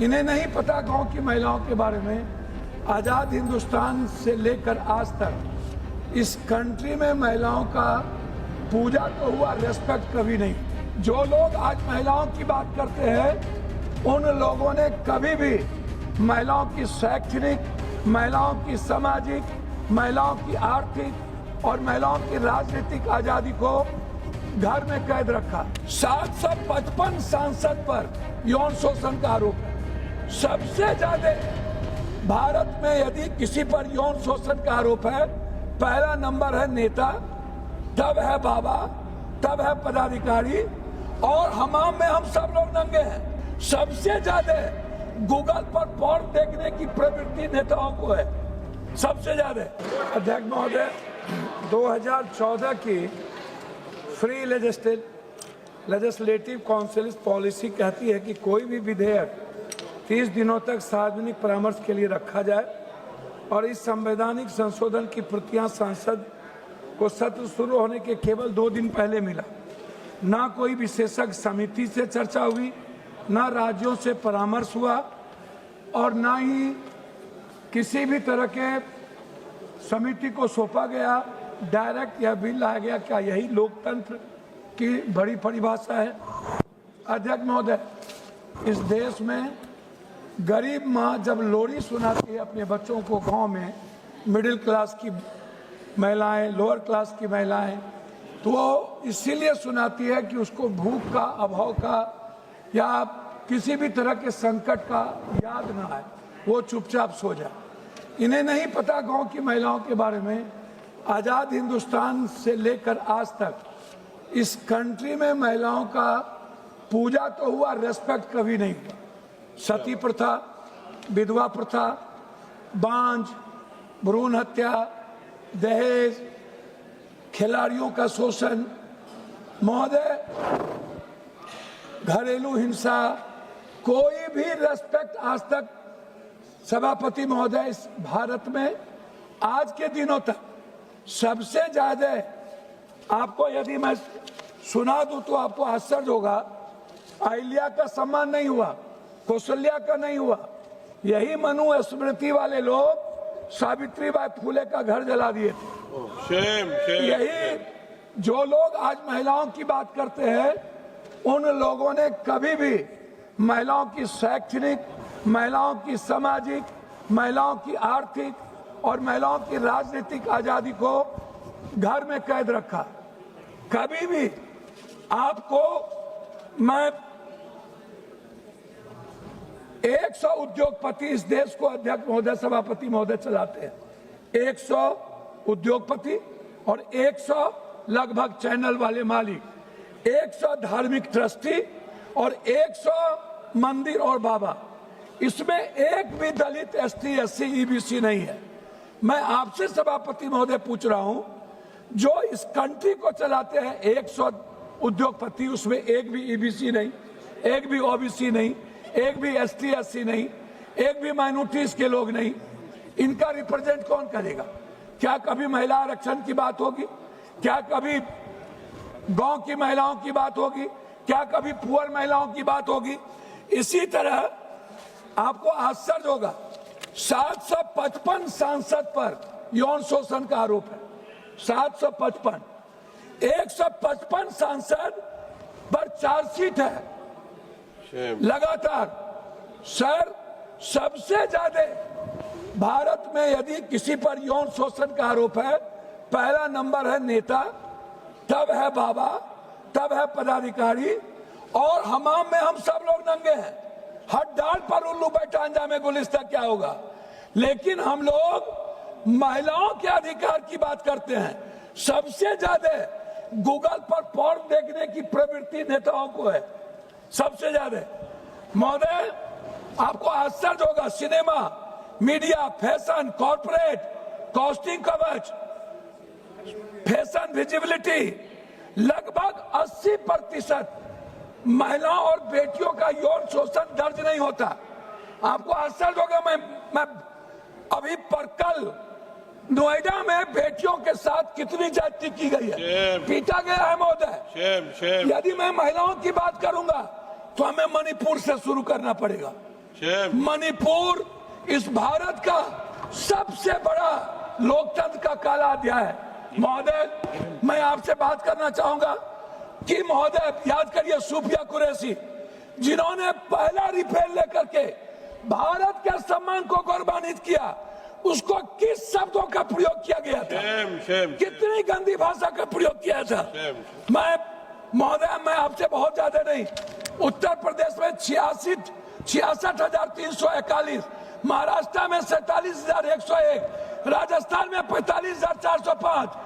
इन्हें नहीं पता गांव की महिलाओं के बारे में। आज़ाद हिंदुस्तान से लेकर आज तक इस कंट्री में महिलाओं का पूजा तो हुआ, रेस्पेक्ट कभी नहीं। जो लोग आज महिलाओं की बात करते हैं उन लोगों ने कभी भी महिलाओं की शैक्षणिक, महिलाओं की सामाजिक, महिलाओं की आर्थिक और महिलाओं की राजनीतिक आजादी को घर में कैद रखा। 755 सांसद पर यौन शोषण का आरोप है। सबसे ज्यादा भारत में यदि किसी पर यौन शोषण का आरोप है, पहला नंबर है नेता, तब है बाबा, तब है पदाधिकारी, और हमाम में हम सब लोग नंगे हैं। सबसे ज्यादा गूगल पर पॉर्न देखने की प्रवृत्ति नेताओं को है, सबसे ज्यादा। अध्यक्ष महोदय, 2014 की फ्री लेजिस्लेटिव काउंसिल पॉलिसी कहती है कि कोई भी विधेयक 30 दिनों तक सार्वजनिक परामर्श के लिए रखा जाए और इस संवैधानिक संशोधन की प्रतियां सांसद को सत्र शुरू होने के केवल 2 दिन पहले मिला। ना कोई विशेषज्ञ समिति से चर्चा हुई, ना राज्यों से परामर्श हुआ और ना ही किसी भी तरह के समिति को सौंपा गया। डायरेक्ट यह बिल लाया गया। क्या यही लोकतंत्र की बड़ी परिभाषा है? अध्यक्ष महोदय, इस देश में गरीब माँ जब लोरी सुनाती है अपने बच्चों को गांव में, मिडिल क्लास की महिलाएं, लोअर क्लास की महिलाएं, तो वो इसीलिए सुनाती है कि उसको भूख का, अभाव का या किसी भी तरह के संकट का याद ना आए, वो चुपचाप सो जाए। इन्हें नहीं पता गांव की महिलाओं के बारे में। आज़ाद हिंदुस्तान से लेकर आज तक इस कंट्री में महिलाओं का पूजा तो हुआ, रेस्पेक्ट कभी नहीं हुआ। सती प्रथा, विधवा प्रथा, बांझ, भ्रूण हत्या, दहेज, खिलाड़ियों का शोषण, महोदय घरेलू हिंसा, कोई भी रेस्पेक्ट आज तक सभापति महोदय इस भारत में आज के दिनों तक सबसे ज्यादा, आपको यदि मैं सुना दूं तो आपको आश्चर्य होगा, अहिल्या का सम्मान नहीं हुआ, कौशल्या का नहीं हुआ। यही मनु स्मृति वाले लोग सावित्रीबाई फुले का घर जला दिए थे। यही जो लोग आज महिलाओं की बात करते हैं उन लोगों ने कभी भी महिलाओं की शैक्षणिक, महिलाओं की सामाजिक, महिलाओं की आर्थिक और महिलाओं की राजनीतिक आजादी को घर में कैद रखा। कभी भी आपको मैं 100 उद्योगपति इस देश को अध्यक्ष महोदय, सभापति महोदय चलाते हैं। 100 उद्योगपति और 100 लगभग चैनल वाले मालिक, 100 धार्मिक ट्रस्टी और 100 मंदिर और बाबा। इसमें एक भी दलित, एसटी, एससी, ईबीसी नहीं है। मैं आपसे सभापति महोदय पूछ रहा हूं, जो इस कंट्री को चलाते हैं 100 उद्योगपति, उसमें एक भी ईबीसी नहीं, एक भी ओबीसी नहीं, एक भी एसटी, एससी नहीं, एक भी माइनॉरिटीज के लोग नहीं। इनका रिप्रेजेंट कौन करेगा? क्या कभी महिला आरक्षण की बात होगी? क्या कभी गांव की महिलाओं की बात होगी? क्या कभी पुअर महिलाओं की बात होगी? इसी तरह आपको आश्चर्य होगा, 755 सांसद पर यौन शोषण का आरोप है। 755, 155 सांसद पर चार्जशीट है लगातार। सर, सबसे ज्यादा भारत में यदि किसी पर यौन शोषण का आरोप है, पहला नंबर है नेता, तब है बाबा, तब है पदाधिकारी, और हमाम में हम सब लोग नंगे हैं। हर डाल पर उल्लू बैठा, अंजामे गुलिस्ता क्या होगा। लेकिन हम लोग महिलाओं के अधिकार की बात करते हैं। सबसे ज्यादा गूगल पर पॉर्न देखने की प्रवृत्ति नेताओं को है, सबसे ज्यादा। महोदय, आपको आश्चर्य होगा, cinema, media, fashion, corporate, costing कवच, फैशन विजिबिलिटी, लगभग 80% महिलाओं और बेटियों का यौन शोषण दर्ज नहीं होता। आपको आश्चर्य होगा, मैं अभी पर कल नोएडा में बेटियों के साथ कितनी ज्यादती की गई है, पीटा गया है महोदय। यदि मैं महिलाओं की बात करूंगा तो हमें मणिपुर से शुरू करना पड़ेगा। मणिपुर इस भारत का सबसे बड़ा लोकतंत्र का काला अध्याय है। महोदय, मैं आपसे बात करना चाहूंगा कि महोदय याद करिए सूफिया कुरैशी, जिन्होंने पहला रिफेल लेकर के भारत के सम्मान को गौरवान्वित किया, उसको किस शब्दों का प्रयोग किया गया था? कितनी गंदी भाषा का प्रयोग किया था? मैं महोदय, मैं आपसे बहुत ज्यादा नहीं, उत्तर प्रदेश में 66,341, महाराष्ट्र में 47,101, राजस्थान में 45,405,